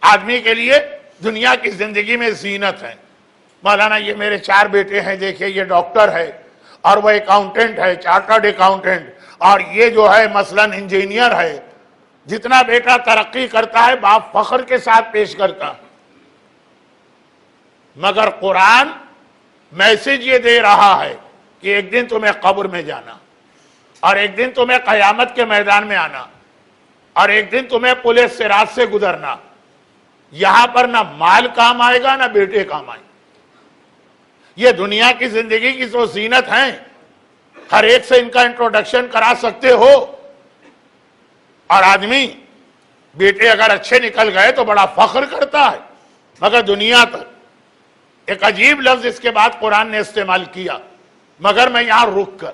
آدمی کے لیے دنیا کی زندگی میں زینت ہے. مولانا یہ میرے 4 بیٹے ہیں، دیکھیں یہ ڈاکٹر ہے اور وہ اکاؤنٹنٹ ہے، چارٹرڈ اکاؤنٹنٹ، اور یہ جو ہے مثلاً انجینئر ہے. جتنا بیٹا ترقی کرتا ہے باپ فخر کے ساتھ پیش کرتا. مگر قرآن میسج یہ دے رہا ہے کہ ایک دن تمہیں قبر میں جانا، اور ایک دن تمہیں قیامت کے میدان میں آنا، اور ایک دن تمہیں پل صراط سے گزرنا. یہاں پر نہ مال کام آئے گا نہ بیٹے کام آئے گا. یہ دنیا کی زندگی کی جو زینت ہیں، ہر ایک سے ان کا انٹروڈکشن کرا سکتے ہو، اور آدمی بیٹے اگر اچھے نکل گئے تو بڑا فخر کرتا ہے. مگر دنیا تک ایک عجیب لفظ اس کے بعد قرآن نے استعمال کیا، مگر میں یہاں رک کر